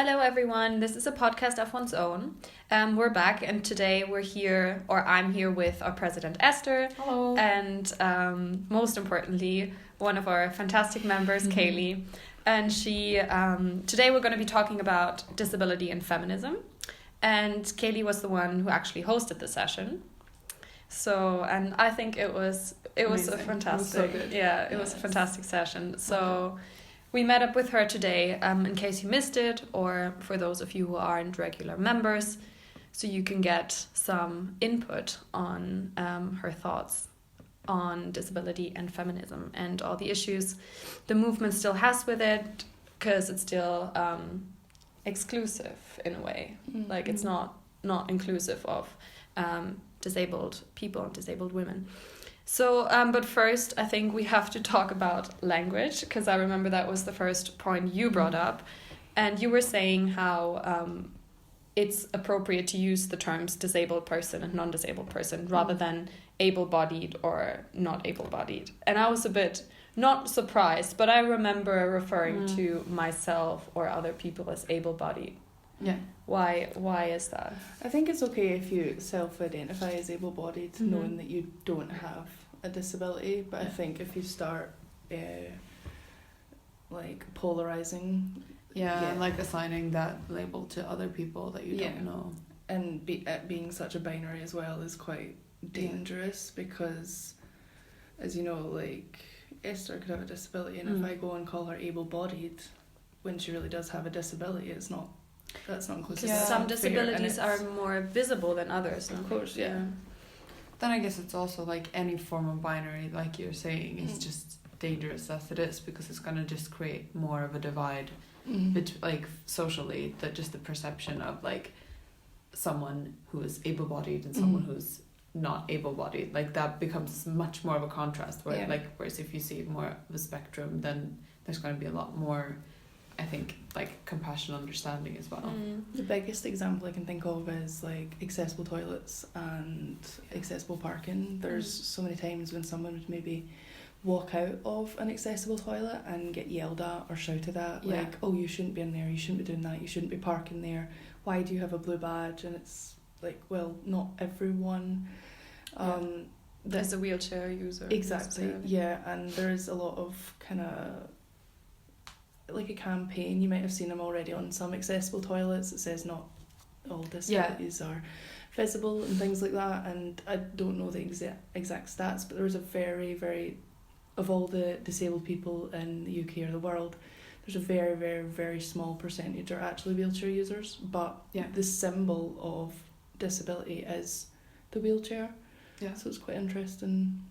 Hello everyone, this is a podcast of one's own. We're back and today I'm here with our president Esther. Hello. And most importantly, one of our fantastic members, Kayleigh. And today we're going to be talking about disability and feminism. And Kayleigh was the one who actually hosted the session. So, and I think it was Amazing. a fantastic, It was so good. It was a fantastic session. So we met up with her today in case you missed it, or for those of you who aren't regular members, so you can get some input on her thoughts on disability and feminism and all the issues the movement still has with it, because it's still exclusive in a way. Mm-hmm. Like it's not inclusive of disabled people and disabled women. So, but first, I think we have to talk about language, because I remember that was the first point you brought up. And you were saying how it's appropriate to use the terms disabled person and non-disabled person rather than able-bodied or not able-bodied. And I was a bit not surprised, but I remember referring to myself or other people as able-bodied. Yeah. Why is that? I think it's okay if you self-identify as able-bodied, knowing that you don't have a disability. But I think if you start polarizing, like assigning that label to other people that you don't know, and being such a binary as well is quite dangerous, because, as you know, like Esther could have a disability, and if I go and call her able-bodied when she really does have a disability, that's not inclusive. Because some disabilities are more visible than others. No? Of course, yeah. Then I guess it's also like any form of binary, like you're saying, is just dangerous as it is, because it's going to just create more of a divide like socially, that just the perception of like someone who is able-bodied and someone who's not able-bodied, like that becomes much more of a contrast, whereas if you see more of a spectrum, then there's going to be a lot more, I think, like compassion, understanding as well. The biggest example I can think of is like accessible toilets and accessible parking. There's so many times when someone would maybe walk out of an accessible toilet and get yelled at or shouted at, like, oh, you shouldn't be in there, you shouldn't be doing that, you shouldn't be parking there, why do you have a blue badge? And it's like, well, not everyone there's a wheelchair user. Exactly, and there's a lot of kind of like a campaign, you might have seen them already on some accessible toilets, it says not all disabilities are visible and things like that. And I don't know the exact stats, but there was a very, very, of all the disabled people in the UK or the world, there's a very, very, very small percentage are actually wheelchair users, but the symbol of disability is the wheelchair. So it's quite interesting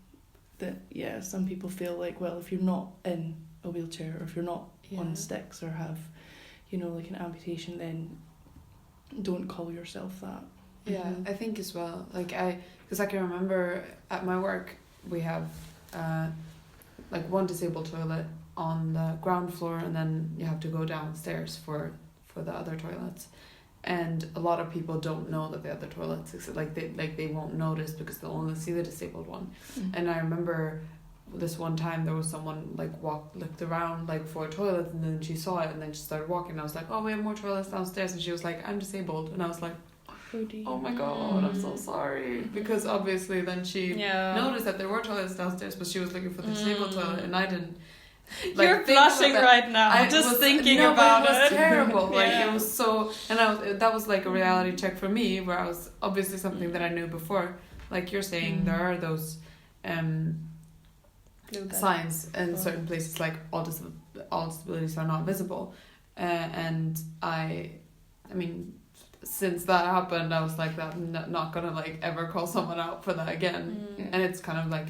that some people feel like, well, if you're not in a wheelchair, or if you're not on sticks or have, like an amputation, then don't call yourself that. I think as well, because I can remember at my work we have like one disabled toilet on the ground floor, and then you have to go downstairs for the other toilets, and a lot of people don't know that the other toilets exist. They won't notice because they'll only see the disabled one. And I remember this one time there was someone looked around for a toilet, and then she saw it and then she started walking, and I was like, oh, we have more toilets downstairs, and she was like, I'm disabled, and I was like, oh my god, I'm so sorry, because obviously then she noticed that there were toilets downstairs, but she was looking for the disabled toilet, and I didn't. You're blushing right now. I'm just thinking about it. It was terrible. It was so, and that was like a reality check for me, where I was obviously something that I knew before. Like you're saying, there are those signs in certain places, like all disabilities are not visible, and I mean, since that happened, I was like, that I'm not gonna ever call someone out for that again. And it's kind of like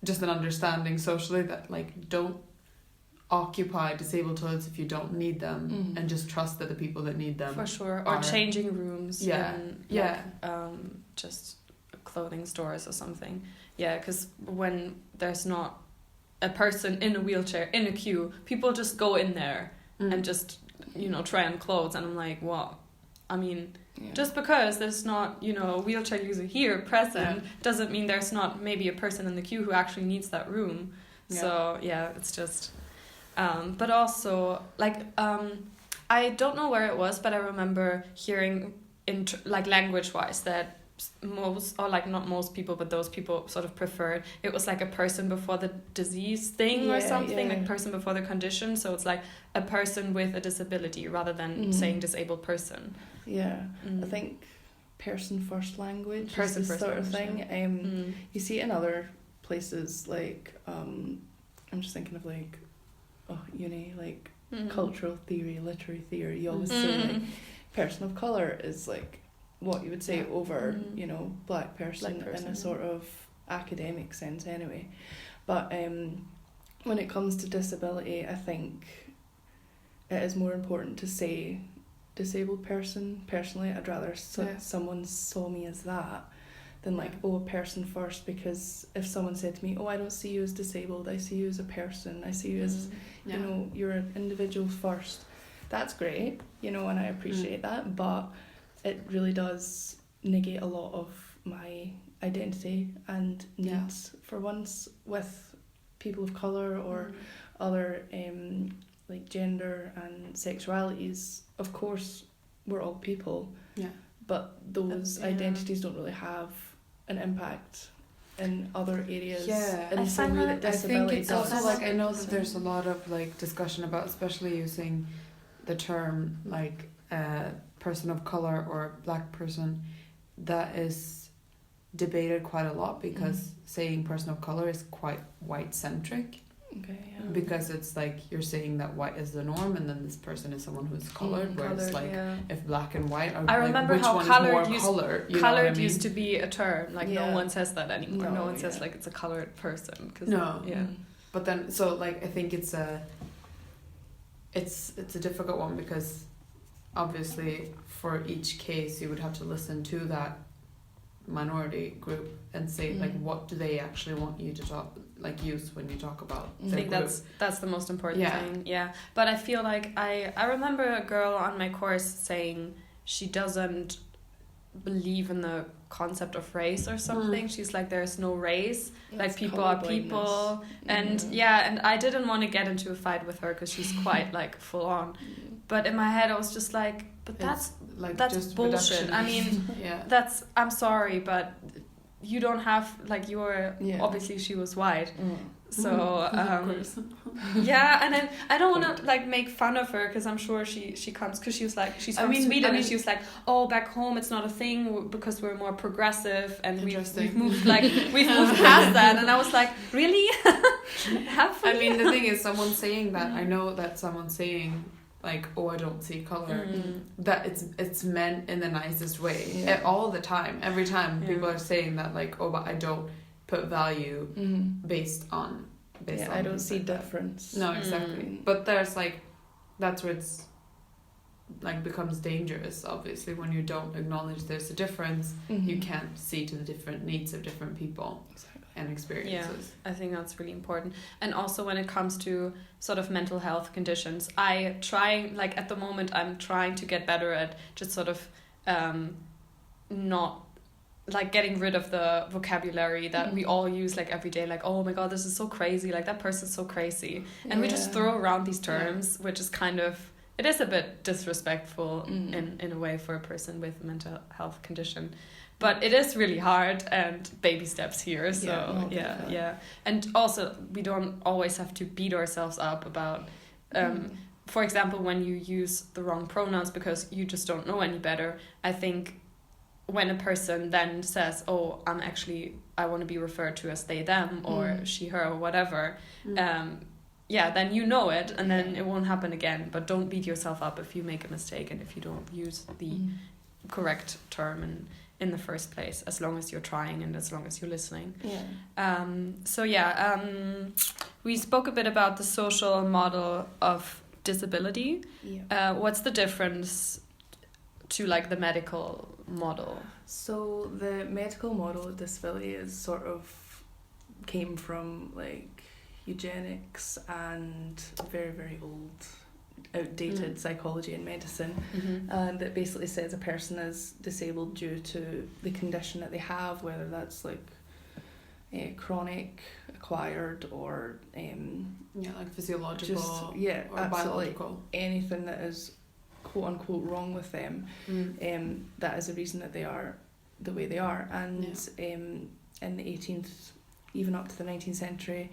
just an understanding socially that don't occupy disabled toilets if you don't need them, and just trust that the people that need them for sure, or changing rooms just clothing stores or something, because when there's not a person in a wheelchair in a queue, people just go in there and just try on clothes, and I'm like, what? I mean, just because there's not, a wheelchair user here present doesn't mean there's not maybe a person in the queue who actually needs that room. So, it's just... but also, I don't know where it was, but I remember hearing like language wise that most, or like not most people, but those people sort of preferred it was like a person before the disease thing or something, like person before the condition. So it's like a person with a disability rather than saying disabled person. I think person first language person is the first sort of language, thing. You see it in other places, like I'm just thinking of like uni, like cultural theory, literary theory. You always say like person of colour is like what you would say over you know black person in a sort of academic sense anyway. But when it comes to disability, I think it is more important to say disabled person. Personally, I'd rather someone saw me as that than like a person first, because if someone said to me, I don't see you as disabled, I see you as a person, I see you as you know, you're an individual first, that's great, you know, and I appreciate that, but it really does negate a lot of my identity and needs. For once, with people of colour or other like gender and sexualities, of course we're all people, but those identities don't really have an impact in other areas in the same way that disability does. I think it's also like, I know that there's a lot of like discussion about especially using the term like person of colour or black person, that is debated quite a lot, because saying person of colour is quite white centric. Because it's like you're saying that white is the norm, and then this person is someone who's coloured, where it's like if black and white are, I remember like, which how one coloured is more colour, you coloured know what I mean? used to be a term, like no one says that anymore. No one says like it's a coloured person, cause but then so like I think it's a difficult one, because obviously for each case you would have to listen to that minority group and say like what do they actually want you to talk like use when you talk about I think that's the most important thing. But I feel like I remember a girl on my course saying she doesn't believe in the concept of race or something. She's like, there's no race, like people are people, and and I didn't want to get into a fight with her because she's quite like full on, but in my head I was just like, but that's bullshit. I mean that's, I'm sorry, but you don't have like, you're obviously she was white, so and then I don't want to like make fun of her, because I'm sure she comes, because she was like, she's from Sweden, and she was like, back home it's not a thing because we're more progressive and we've moved past that, and I was like, really? I mean, the thing is, someone saying that, I know that someone saying like, I don't see colour, that it's meant in the nicest way all the time, every time people are saying that, like, but I don't put value based on I don't see difference. No, exactly. But there's like, that's where it's like becomes dangerous, obviously, when you don't acknowledge there's a difference. You can't see to the different needs of different people and experiences. I think that's really important. And also when it comes to sort of mental health conditions, I try, like at the moment I'm trying to get better at just sort of not like getting rid of the vocabulary that we all use like every day, like, oh my god, this is so crazy, like that person's so crazy, and we just throw around these terms, which is kind of, it is a bit disrespectful in a way for a person with a mental health condition. But it is really hard, and baby steps here. So and also we don't always have to beat ourselves up about for example, when you use the wrong pronouns because you just don't know any better. I think when a person then says, I want to be referred to as they them or she her or whatever, then you know it, and then it won't happen again. But don't beat yourself up if you make a mistake and if you don't use the correct term in the first place, as long as you're trying and as long as you're listening. We spoke a bit about the social model of disability. What's the difference to like the medical model? So the medical model of disability is sort of came from like eugenics and very, very old outdated psychology and medicine, and it basically says a person is disabled due to the condition that they have, whether that's like chronic, acquired, or like physiological, or absolutely biological, anything that is quote unquote wrong with them, that is the reason that they are the way they are. And in the 18th, even up to the 19th century,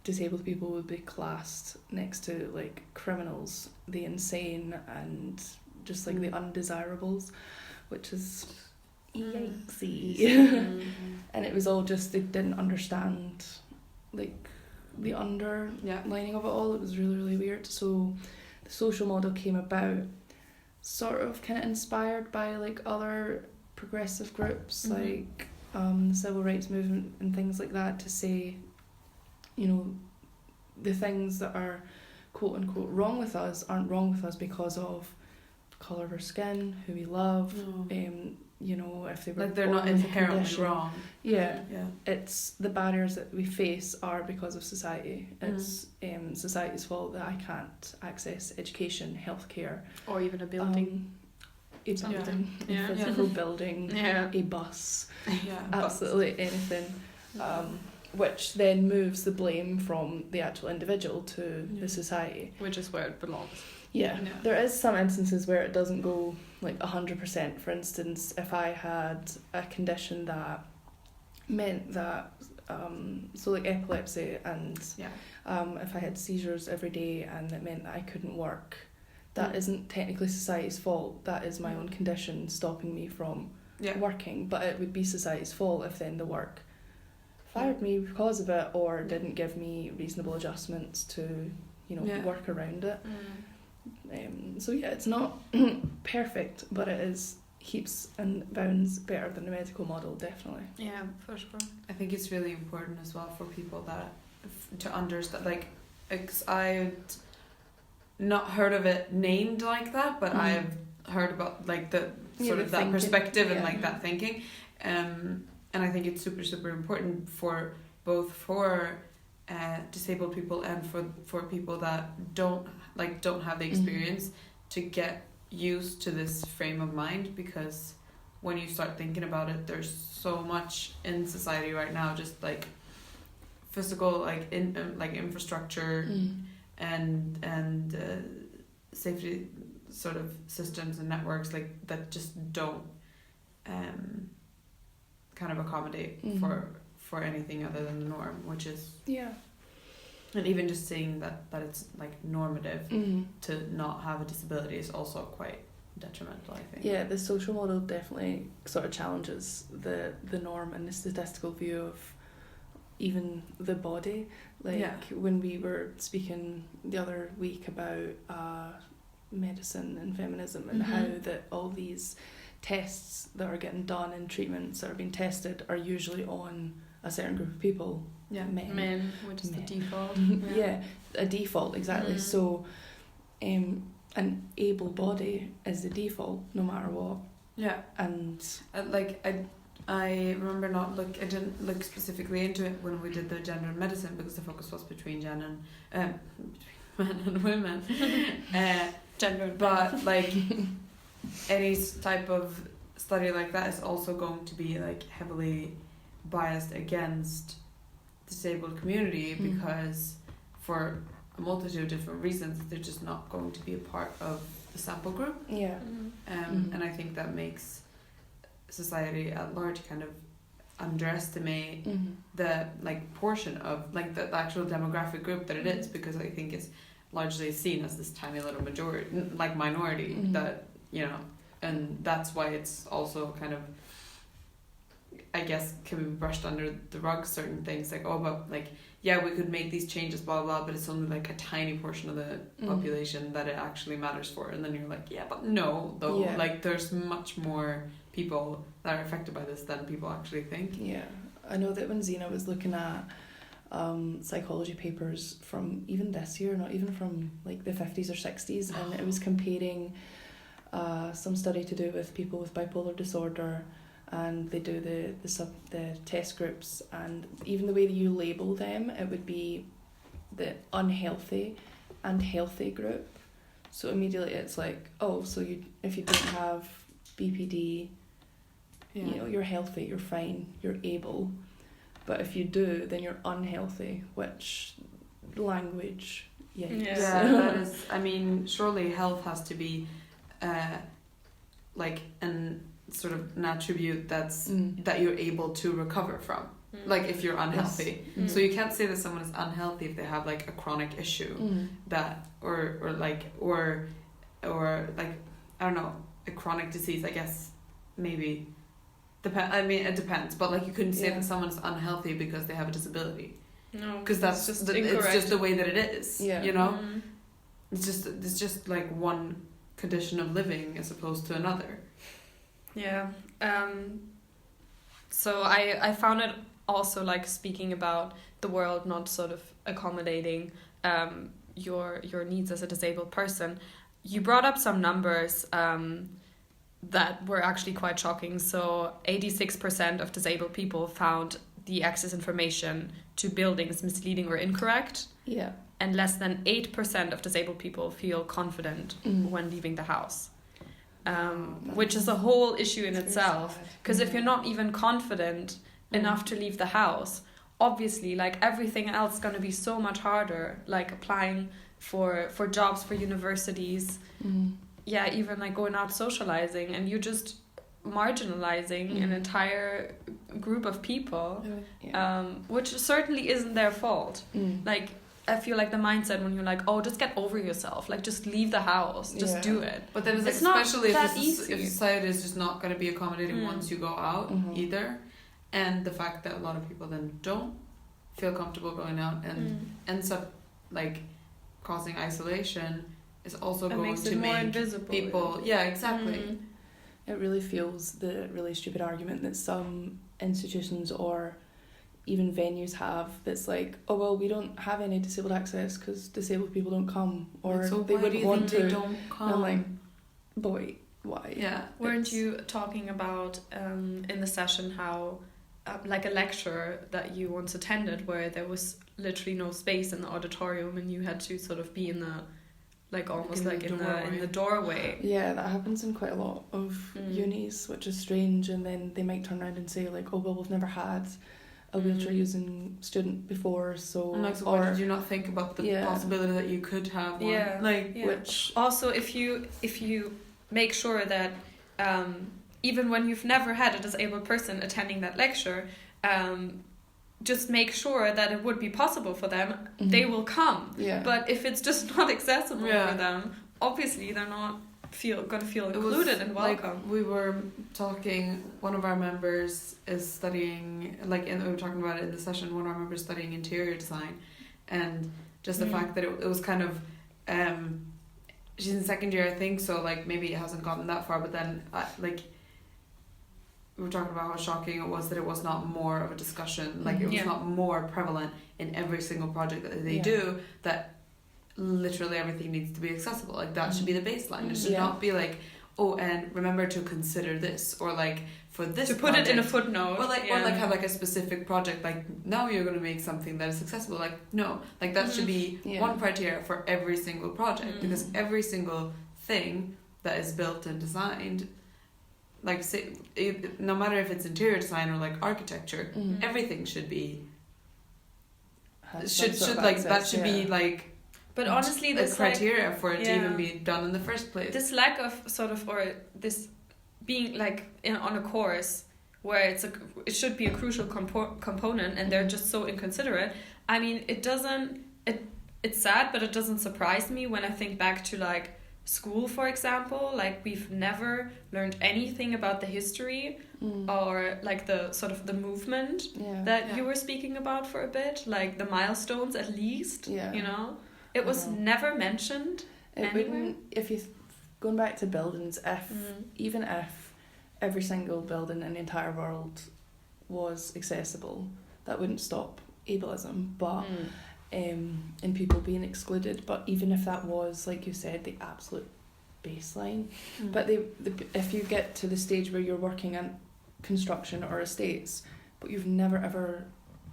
disabled people would be classed next to like criminals, the insane, and just like the undesirables, which is yikesy. And it was all just, they didn't understand like the underlining of it all. It was really, really weird. So the social model came about sort of kind of inspired by like other progressive groups, like the civil rights movement and things like that, to say, you know, the things that are quote unquote wrong with us aren't wrong with us because of the colour of our skin, who we love, you know, if they were like they're not inherently wrong. Yeah. It's the barriers that we face are because of society. It's society's fault that I can't access education, healthcare, or even a building. A physical building, a bus, absolutely anything, which then moves the blame from the actual individual to the society, which is where it belongs. There is some instances where it doesn't go like 100%. For instance, if I had a condition that meant that so like epilepsy, and if I had seizures every day and it meant that I couldn't work, that isn't technically society's fault. That is my own condition stopping me from working. But it would be society's fault if then the work fired me because of it, or didn't give me reasonable adjustments to, you know, work around it. So it's not perfect, but it is heaps and bounds better than the medical model, definitely. Yeah, for sure. I think it's really important as well for people that to understand, like, cause I'd not heard of it named like that, but I've heard about like the sort of that thinking, perspective and like that thinking, and I think it's super, super important for both for disabled people and for people that don't have the experience to get used to this frame of mind, because when you start thinking about it, there's so much in society right now, just like physical, like infrastructure and safety sort of systems and networks like that just don't kind of accommodate for anything other than the norm, which is and even just saying that it's like normative to not have a disability is also quite detrimental, I think. Yeah, the social model definitely sort of challenges the norm and the statistical view of even the body. Like when we were speaking the other week about medicine and feminism and how that all these tests that are getting done and treatments that are being tested are usually on a certain group of people. Men, which is the default. A default, exactly. So an able body is the default no matter what. And I remember I didn't look specifically into it when we did the gender and medicine, because the focus was between men and women. Gender, but like any type of study like that is also going to be like heavily biased against the disabled community, because for a multitude of different reasons they're just not going to be a part of the sample group. And I think that makes society at large kind of underestimate the like portion of like the actual demographic group that it is, because I think it's largely seen as this tiny little minority that, you know, and that's why it's also kind of, I guess, can be brushed under the rug, certain things like, oh, but like, yeah, we could make these changes, blah, blah, but it's only like a tiny portion of the population that it actually matters for. And then you're like, yeah, but no, though, like there's much more people that are affected by this than people actually think. Yeah, I know that when Zena was looking at psychology papers from even this year, not even from like the 50s or 60s, and it was comparing some study to do with people with bipolar disorder, and they do the test groups, and even the way that you label them, it would be the unhealthy and healthy group. So immediately it's like, oh, so if you don't have BPD, you know, you're healthy, you're fine, you're able. But if you do, then you're unhealthy, which language, Yikes. Yeah, that is. I mean, surely health has to be, like an sort of an attribute that's that you're able to recover from. Like if you're unhealthy, Yes. so you can't say that someone is unhealthy if they have like a chronic issue that or like I don't know, a chronic disease. I guess maybe I mean it depends, but like you couldn't say that someone's unhealthy because they have a disability. No, Because that's just it's just the way that it is. Yeah. You know, it's just like one condition of living as opposed to another. Yeah. So I found it also like speaking about the world not sort of accommodating your needs as a disabled person. You brought up some numbers that were actually quite shocking. So 86% of disabled people found the access information to buildings misleading or incorrect. Yeah. And less than 8% of disabled people feel confident when leaving the house. Which is a whole issue in itself. Because if you're not even confident enough to leave the house, obviously like everything else is going to be so much harder, like applying for jobs, for universities, even like going out socializing, and you're just marginalizing an entire group of people, which certainly isn't their fault. Like I feel like the mindset when you're like, oh, just get over yourself, like just leave the house, just do it. But then it's like, not especially that if easy. society is just not going to be accommodating once you go out either, and the fact that a lot of people then don't feel comfortable going out and ends up like causing isolation is also going to make invisible, people exactly. It really feels the really stupid argument that some institutions or even venues have that's like, oh well, we don't have any disabled access because disabled people don't come, or so they wouldn't want to. They don't come? And I'm like, boy, why? Yeah. Weren't you talking about in the session how like a lecture that you once attended where there was literally no space in the auditorium and you had to sort of be in the like almost like in the doorway. Yeah, that happens in quite a lot of unis, which is strange. And then they might turn around and say like, oh well, we've never had a wheelchair using student before, so and like, so why did you not think about the possibility that you could have one? Which also if you make sure that even when you've never had a disabled person attending that lecture, just make sure that it would be possible for them, they will come. But if it's just not accessible for them, obviously they're not gonna feel included and welcome. Like we were talking, one of our members is studying, we were talking about it in the session, one of our members studying interior design, and just the fact that it was kind of she's in second year, I think, so like maybe it hasn't gotten that far, but then we were talking about how shocking it was that it was not more of a discussion, like it was not more prevalent in every single project that they do, that literally everything needs to be accessible. Like that should be the baseline. It should not be like, oh, and remember to consider this, or like for this to put project, it in a footnote, or like have like a specific project, like now you're going to make something that is accessible. Like no, like that should be one criteria for every single project, because every single thing that is built and designed, like say, no matter if it's interior design or like architecture, everything should be should like access, that should be like. But honestly, this criteria for it to even be done in the first place. This lack of sort of, or this being like on a course where it should be a crucial component, and they're just so inconsiderate. I mean, it's sad, but it doesn't surprise me when I think back to like school, for example. Like we've never learned anything about the history or like the sort of the movement that you were speaking about for a bit, like the milestones at least. You know. It was never mentioned. It wouldn't, if you going back to buildings, even if every single building in the entire world was accessible, that wouldn't stop ableism, but and people being excluded. But even if that was, like you said, the absolute baseline, but if you get to the stage where you're working in construction or estates, but you've never ever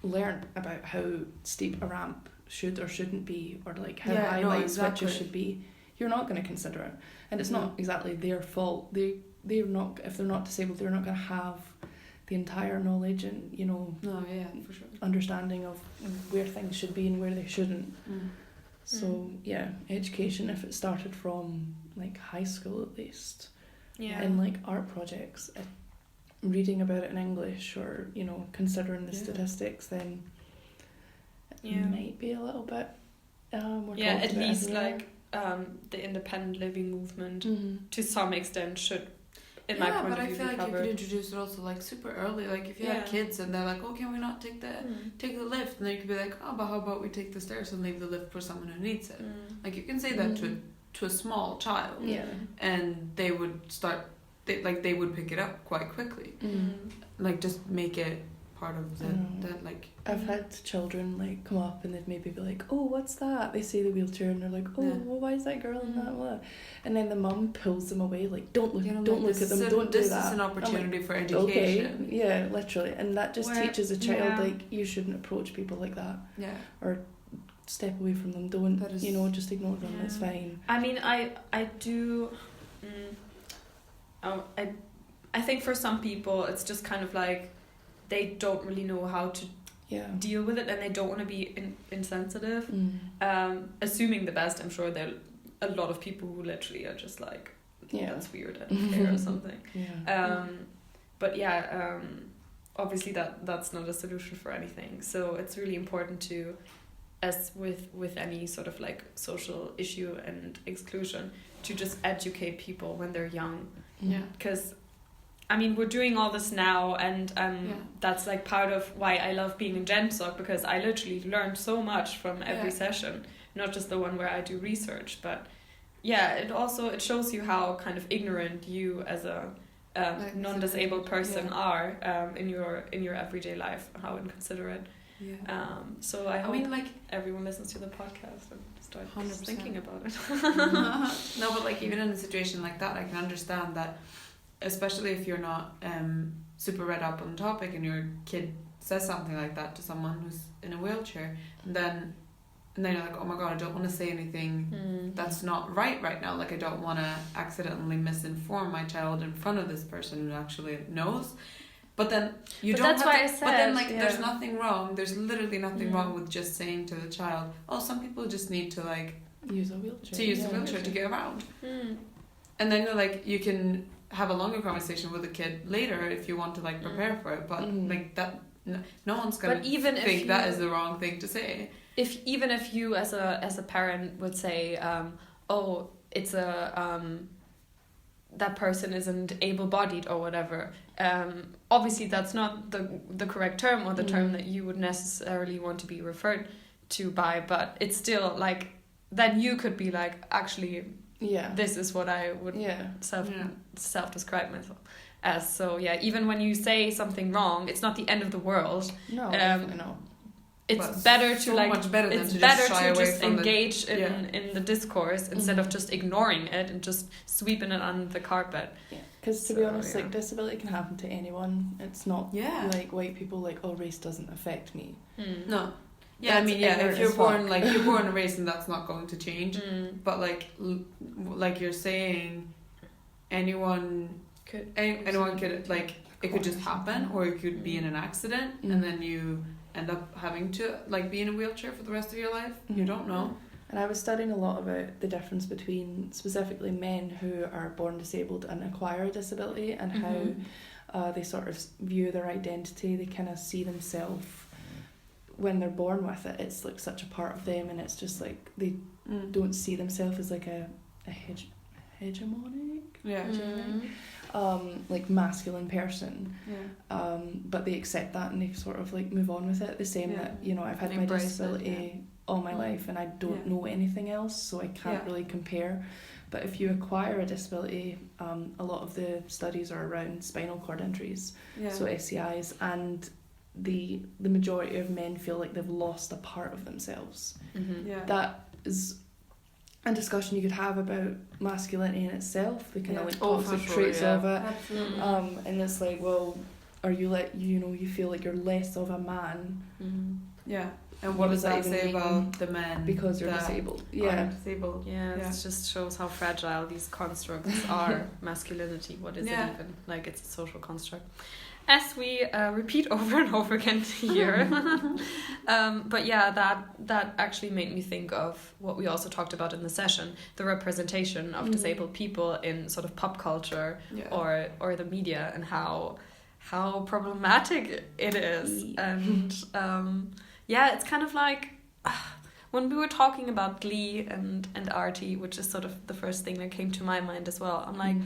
learned about how steep a ramp should or shouldn't be, or like how high light switches should be, you're not going to consider it. And it's not exactly their fault. They're not, if they're not disabled, they're not going to have the entire knowledge and for sure, understanding of where things should be and where they shouldn't. So yeah, education, if it started from like high school at least, in like art projects, reading about it in English, or you know, considering the statistics, then it might be a little bit more at least like the independent living movement to some extent should, in my point of view, be covered. But I feel like you could introduce it also like super early. Like if you have kids and they're like, oh, can we not take the lift? And then you could be like, oh, but how about we take the stairs and leave the lift for someone who needs it? Like you can say that to a small child, and they would start. They would pick it up quite quickly. Like just make it part of that like. I've had children like come up and they'd maybe be like, oh, what's that? They see the wheelchair and they're like, oh, well, why is that girl in that? Blah. And then the mum pulls them away, like, don't look at them, don't do that. This is an opportunity for education. Okay. Yeah, literally. And that just teaches a child like you shouldn't approach people like that. Yeah. Or step away from them. Don't just ignore them. It's fine. I mean, I do. I think for some people it's just kind of like they don't really know how to deal with it, and they don't want to be insensitive. Assuming the best, I'm sure there are a lot of people who literally are just like, that's weird, I don't care or something. But obviously that's not a solution for anything. So it's really important to, as with any sort of like social issue and exclusion, to just educate people when they're young. Because I mean, we're doing all this now, and that's like part of why I love being in GenSoc, because I literally learned so much from every session, not just the one where I do research, but it shows you how kind of ignorant you as a non-disabled person are in your everyday life, how inconsiderate. So I hope everyone listens to the podcast and start 100% thinking about it. No, but like even in a situation like that, I can understand that, especially if you're not super read up on the topic and your kid says something like that to someone who's in a wheelchair, and then you're like, oh my god, I don't want to say anything that's not right now. Like I don't want to accidentally misinform my child in front of this person who actually knows. But then there's nothing wrong. There's literally nothing wrong with just saying to the child, oh, some people just need to like use a wheelchair to get around. And then you can have a longer conversation with the kid later if you want to like prepare for it. But like that, no one's gonna think that is the wrong thing to say. Even if you as a parent would say, oh, it's that person isn't able-bodied or whatever, obviously that's not the correct term, or the term that you would necessarily want to be referred to by, but it's still like, then you could be like, actually, this is what I would self-describe myself as. So even when you say something wrong, it's not the end of the world. No, definitely not. It's better to so much better than to just engage in the discourse instead of just ignoring it and just sweeping it under the carpet. Because to be honest, like disability can happen to anyone. It's not like white people like, oh, race doesn't affect me. No. Yeah, I mean, if you're born a race, and that's not going to change. But like you're saying, anyone could like, it could just happen, or it could be in an accident, and then you end up having to like be in a wheelchair for the rest of your life. You don't know. And I was studying a lot about the difference between specifically men who are born disabled and acquire a disability, and how they sort of view their identity. They kind of see themselves when they're born with it. It's like such a part of them, and it's just like they don't see themselves as like a hegemonic like masculine person, but they accept that and they sort of like move on with it. The same that I've had my disability all my life, and I don't know anything else, so I can't really compare. But if you acquire a disability, a lot of the studies are around spinal cord injuries, so SCIs, and the majority of men feel like they've lost a part of themselves. That is a discussion you could have about masculinity in itself, the kind of like toxic traits of it. And it's like, well, are you you feel like you're less of a man? And what does that say about the men because you're disabled? Disabled. It just shows how fragile these constructs are. Masculinity, what is it even? Like, it's a social construct. as we repeat over and over again here. But yeah, that actually made me think of what we also talked about in the session, the representation of disabled people in sort of pop culture or the media, and how problematic it is. And it's kind of like when we were talking about Glee and Artie, which is sort of the first thing that came to my mind as well, I'm like,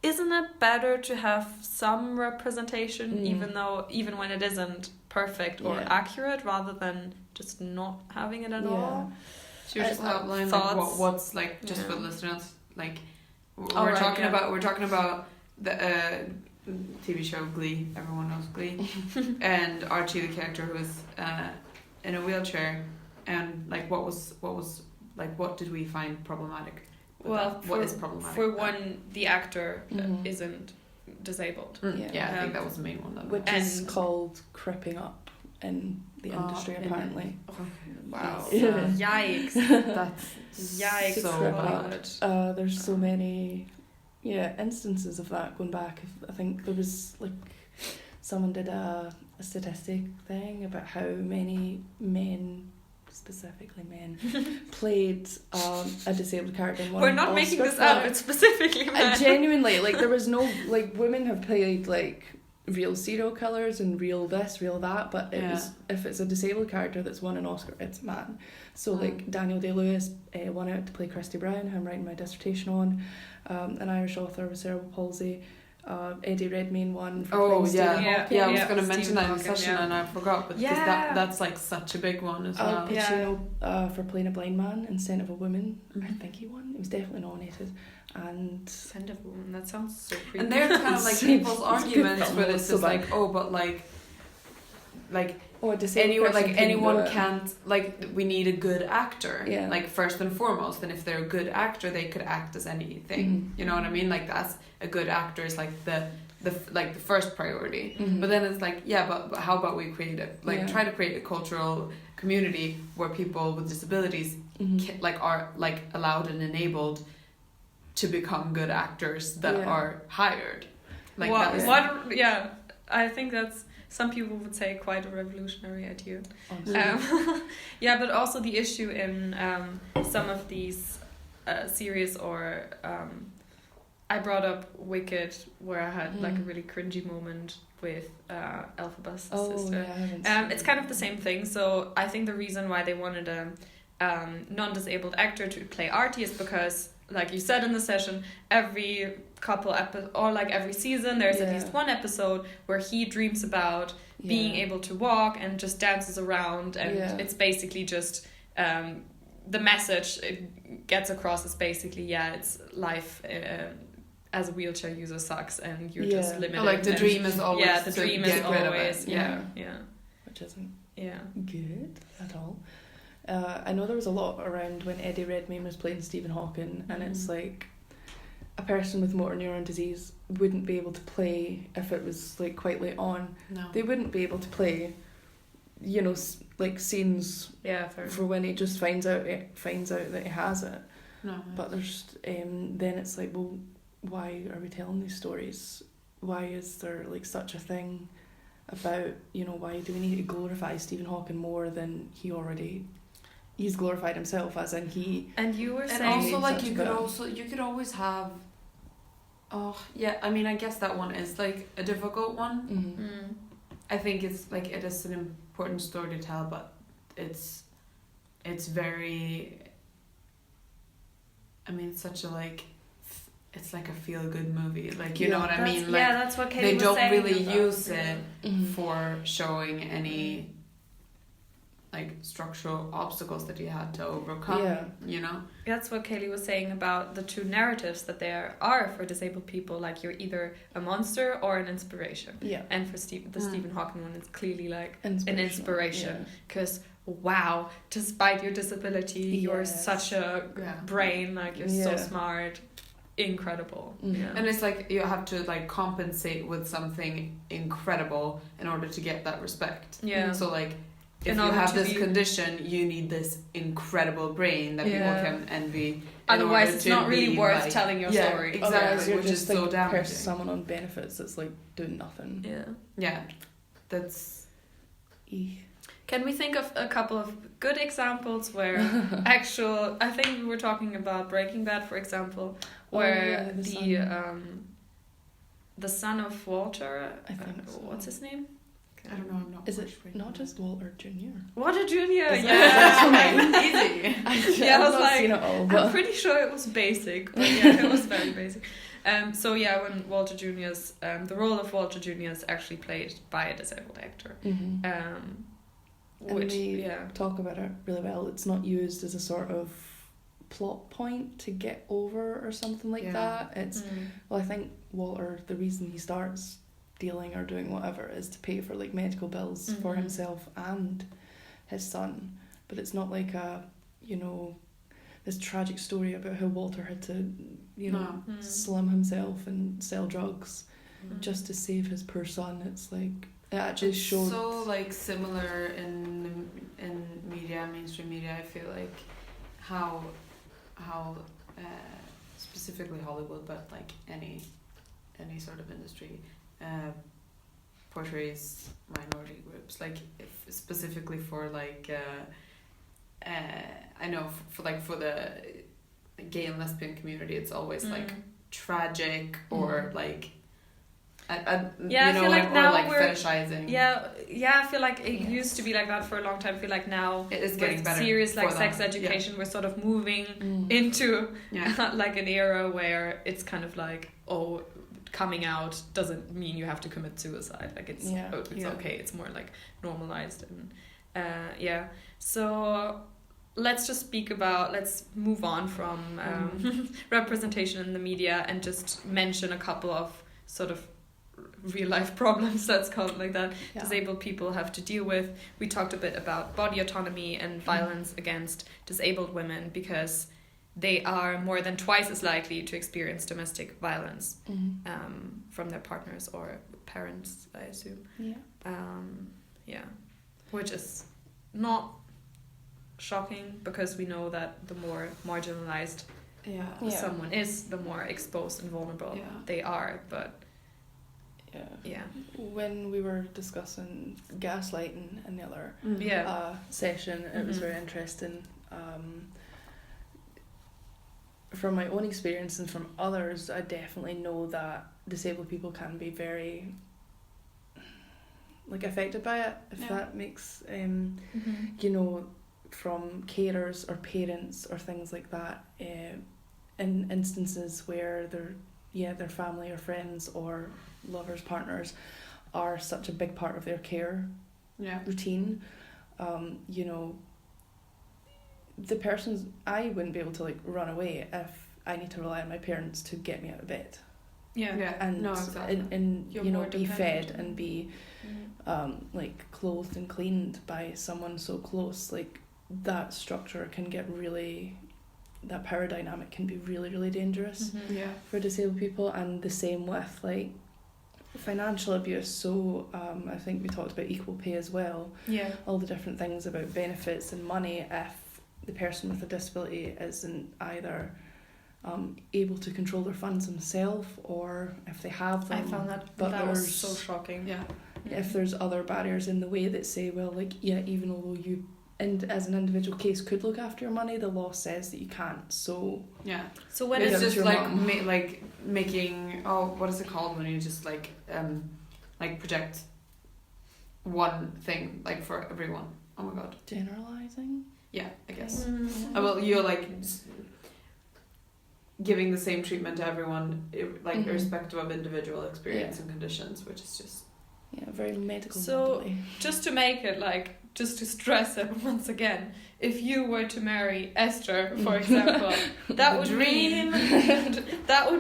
isn't it better to have some representation, even when it isn't perfect or accurate, rather than just not having it at all? Should we just outline like what's like just for listeners, like we're talking about the TV show Glee. Everyone knows Glee, and Archie, the character who is in a wheelchair, and like what did we find problematic? Well, what is problematic? For one, the actor isn't disabled. I think that was the main one. Which is called cripping up in the industry, apparently. Wow. Yeah. Yikes. That's yikes. So bad. There's so many instances of that going back. I think there was like someone did a statistic thing about how many men, specifically men, played a disabled character in one. We're not making this up, it's specifically men. Genuinely, like there was no, like women have played like real serial killers and real this, real that, but it was, if it's a disabled character that's won an Oscar, it's a man. So like Daniel Day-Lewis won out to play Christy Brown, who I'm writing my dissertation on, an Irish author with cerebral palsy. Eddie Redmayne won for playing Stephen Hawking. I was going to mention that in the session and I forgot, but that's like such a big one as well. Pacino for playing a blind man in Scent of a Woman. I think he won. He was definitely nominated. And Scent of a Woman, that sounds so creepy. And there's kind of like people's arguments for this is like, anyone can't, like, we need a good actor, like first and foremost, and if they're a good actor they could act as anything, you know what I mean, like that's a good actor is like the first priority, but then it's like but how about we create try to create a cultural community where people with disabilities are like allowed and enabled to become good actors that are hired, like I think that's, some people would say, quite a revolutionary idea. But also the issue in some of these series, or I brought up Wicked, where I had like a really cringy moment with Elphaba's sister. It's kind of the same thing. So I think the reason why they wanted a non-disabled actor to play Artie is because, like you said in the session, every couple or like every season there's at least one episode where he dreams about being able to walk and just dances around, and it's basically just the message it gets across is basically it's life as a wheelchair user sucks and you're just limited. Like the dream is always the dream is always which isn't good at all. I know there was a lot around when Eddie Redmayne was playing Stephen Hawking, and it's like a person with motor neuron disease wouldn't be able to play if it was like quite late on. No. They wouldn't be able to play, like scenes for when he just finds out that he has it. No. But there's then it's like, well, why are we telling these stories? Why is there like such a thing about, why do we need to glorify Stephen Hawking more than he's glorified himself, as in he. And you were saying, and also like you could always have. I mean, I guess that one is like a difficult one. I think it's like it is an important story to tell, but it's very. I mean, it's such a like. It's like a feel-good movie, like you know what I mean. Like, that's what Kayleigh was saying. They don't really use it for showing any like structural obstacles that he had to overcome. That's what Kayleigh was saying about the two narratives that there are for disabled people. Like, you're either a monster or an inspiration. And for the Stephen Hawking one, it's clearly like an inspiration, because wow, despite your disability, you're such a brain, like you're so smart. Incredible. And it's like you have to like compensate with something incredible in order to get that respect. So like if you have this condition, you need this incredible brain that people can envy. Otherwise, it's not really worth telling your story. Exactly, you're which just is so damaging. Someone on benefits that's like doing nothing. Yeah, that's. Can we think of a couple of good examples where I think we were talking about Breaking Bad, for example, where the son of Walter, I think so. What's his name? I don't know. I'm not. Is it not just Walter Jr.? Walter Jr. Is Easy. I was like, seen it all, I'm pretty sure it was basic, but yeah, it was very basic. So yeah, when Walter Jr.'s the role of Walter Jr. is actually played by a disabled actor. Which they talk about it really well. It's not used as a sort of plot point to get over or something like that. It's I think Walter, the reason he starts dealing or doing whatever is to pay for like medical bills for himself and his son, but it's not like a this tragic story about how Walter had to slim himself and sell drugs just to save his poor son. It's like it actually showed so like similar in media, mainstream media. I feel like how specifically Hollywood, but like any sort of industry portrays minority groups, like specifically for like I know for the gay and lesbian community, it's always like tragic or like I feel like now like fetishizing. I feel like it used to be like that for a long time. I feel like now it is getting better. Serious like sex education, we're sort of moving into like an era where it's kind of like, oh, coming out doesn't mean you have to commit suicide. Like it's okay. It's more like normalized and So let's move on from representation in the media and just mention a couple of sort of real life problems, let's call it like that, disabled people have to deal with. We talked a bit about body autonomy and violence against disabled women because they are more than twice as likely to experience domestic violence from their partners or parents, I assume. Which is not shocking because we know that the more marginalized someone is, the more exposed and vulnerable they are. But when we were discussing gaslighting in the other session, it was very interesting. From my own experience and from others, I definitely know that disabled people can be very like affected by it, if that makes from carers or parents or things like that, in instances where their family or friends or lovers, partners are such a big part of their care routine. The persons, I wouldn't be able to like run away if I need to rely on my parents to get me out of bed. And be fed and be like clothed and cleaned by someone so close. Like that structure can get that power dynamic can be really, really dangerous for disabled people. And the same with like financial abuse. So I think we talked about equal pay as well. All the different things about benefits and money. If the person with a disability isn't either able to control their funds themselves, or if they have them, I found that was so shocking. If there's other barriers in the way that say, well, like even although you as an individual case could look after your money, the law says that you can't. So when it's just like making what is it called when you just like project one thing like for everyone? Oh my god, generalizing. I guess. Well, you're like giving the same treatment to everyone, like irrespective of individual experience and conditions, which is just very medical. So just to make it just to stress it once again, if you were to marry Esther, for example, that would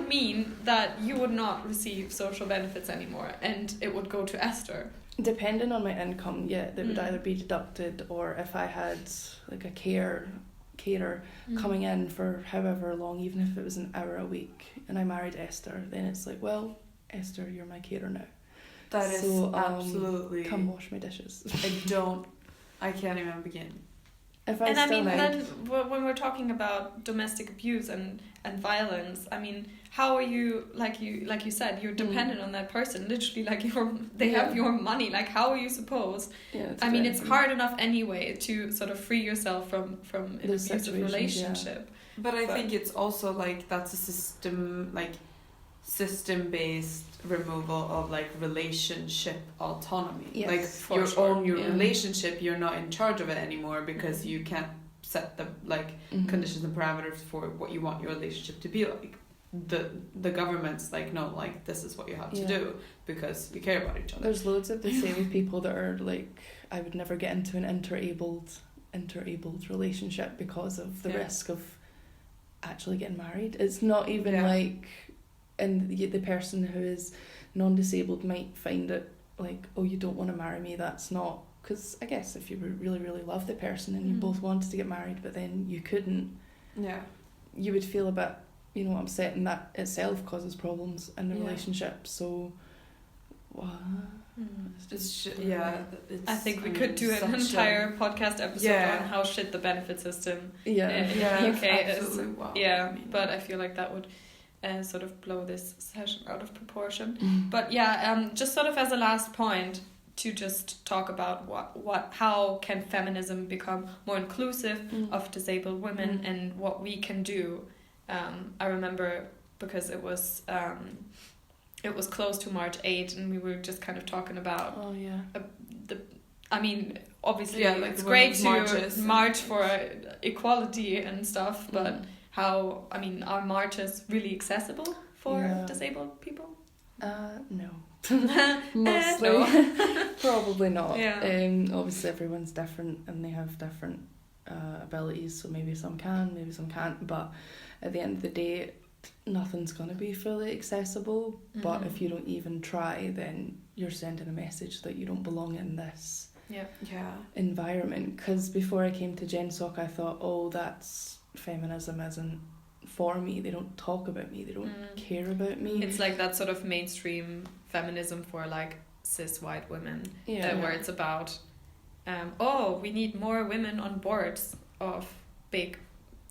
mean that you would not receive social benefits anymore, and it would go to Esther. Depending on my income, that would either be deducted, or if I had like a carer coming in for however long, even if it was an hour a week, and I married Esther, then it's like, well, Esther, you're my carer now. That is absolutely. Come wash my dishes. I don't I can't even begin. If I And I still mean, had- then when we're talking about domestic abuse and violence, I mean, how are you, like you said, you're dependent on that person, literally, like they have your money, like how are you supposed? it's I mean, very it's hard enough anyway to sort of free yourself from an Those abusive situations, relationship. But I think it's also like that's a system-based removal of like relationship autonomy. Yes, like for your sure. own Yeah. relationship, you're not in charge of it anymore because you can't set the Mhm. conditions and parameters for what you want your relationship to be like. The government's like, no, like this is what you have to do because we care about each other. There's loads of disabled people that are like, I would never get into an interabled relationship because of the risk of actually getting married. It's not even like, and the person who is non-disabled might find it like, oh, you don't want to marry me, that's not, because I guess if you really, really love the person and you both wanted to get married but then you couldn't, you would feel a bit, upset, and that itself causes problems in the relationship. So It's I think we could do an entire podcast episode on how shit the benefit system in the UK is. But I feel like that would sort of blow this session out of proportion. But just sort of as a last point, to just talk about how can feminism become more inclusive of disabled women and what we can do. I remember because it was close to March 8 and we were just kind of talking about obviously it's great to march for equality and stuff, but how, are marches really accessible for disabled people? No. Mostly. Probably not. Obviously everyone's different and they have different abilities, so maybe some can, maybe some can't, but at the end of the day nothing's going to be fully accessible. But if you don't even try, then you're sending a message that you don't belong in this environment. Because before I came to GenSoc I thought, that's feminism isn't for me, they don't talk about me, they don't care about me. It's like that sort of mainstream feminism for like cis white women, where it's about we need more women on boards of big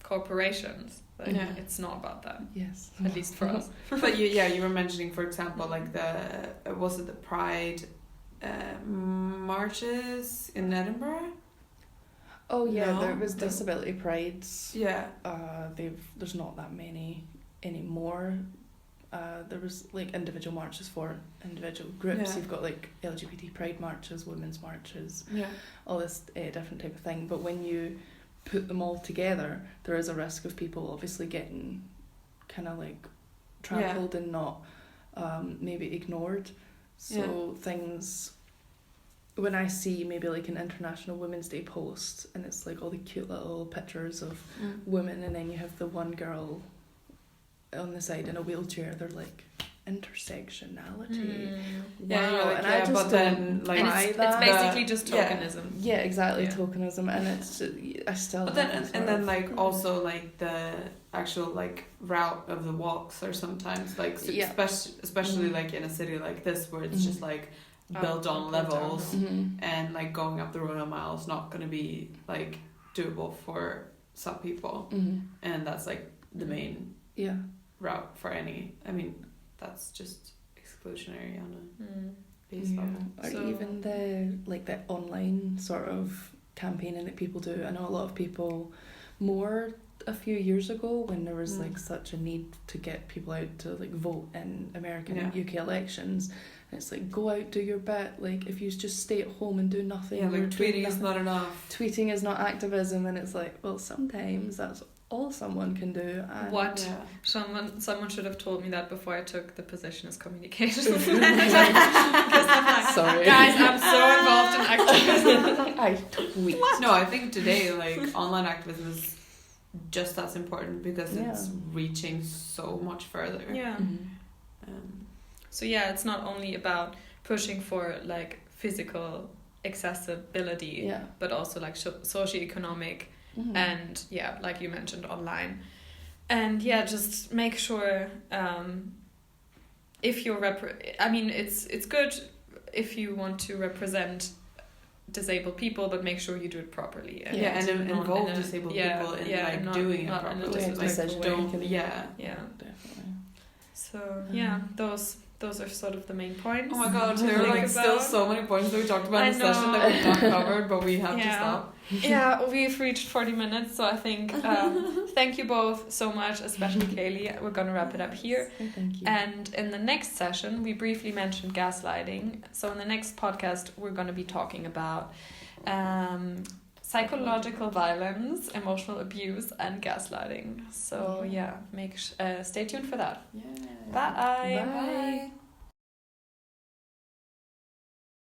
corporations. Like, it's not about that. Yes. At least for us. But you were mentioning, for example, like the Pride marches in Edinburgh? Oh yeah, there was disability prides. Yeah. There's not that many anymore. There was like individual marches for individual groups. You've got like LGBT pride marches, women's marches, all this different type of thing. But when you put them all together, there is a risk of people obviously getting kind of like trampled and not maybe ignored. So things, when I see maybe like an International Women's Day post and it's like all the cute little pictures of women, and then you have the one girl on the side in a wheelchair, they're like, intersectionality. Wow. And I just but then like it's basically just tokenism. Yeah, exactly, tokenism, and it's I still. But then like also like the actual like route of the walks are sometimes like especially like in a city like this where it's just like built on levels and like going up the road a mile is not going to be like doable for some people, and that's like the main route for any. I mean, that's just exclusionary on a base level. Or even the online sort of campaigning that people do. I know a lot of people more a few years ago when there was like such a need to get people out to like vote in American and UK elections. And it's like, go out, do your bit. Like if you just stay at home and do nothing. Yeah, like tweeting is not enough. Tweeting is not activism, and it's like, well, sometimes that's all someone can do. And someone should have told me that before I took the position as communications manager. Sorry, guys, I'm so involved in activism. I tweet. No, I think today like online activism is just as important because it's reaching so much further. So it's not only about pushing for like physical accessibility, but also like socioeconomic. And like you mentioned, online, and just make sure if you're it's good if you want to represent disabled people, but make sure you do it properly. And involve disabled people in doing it properly. Definitely. Yeah. So those are sort of the main points. Oh my god, there are still so many points that we talked about in the session that we've not covered, but we have to stop. Yeah, we've reached 40 minutes, so I think thank you both so much, especially Kayleigh. We're going to wrap it up here. Thank you. And in the next session, we briefly mentioned gaslighting. So in the next podcast, we're going to be talking about psychological violence, emotional abuse, and gaslighting. So stay tuned for that. Yeah. Bye. Bye.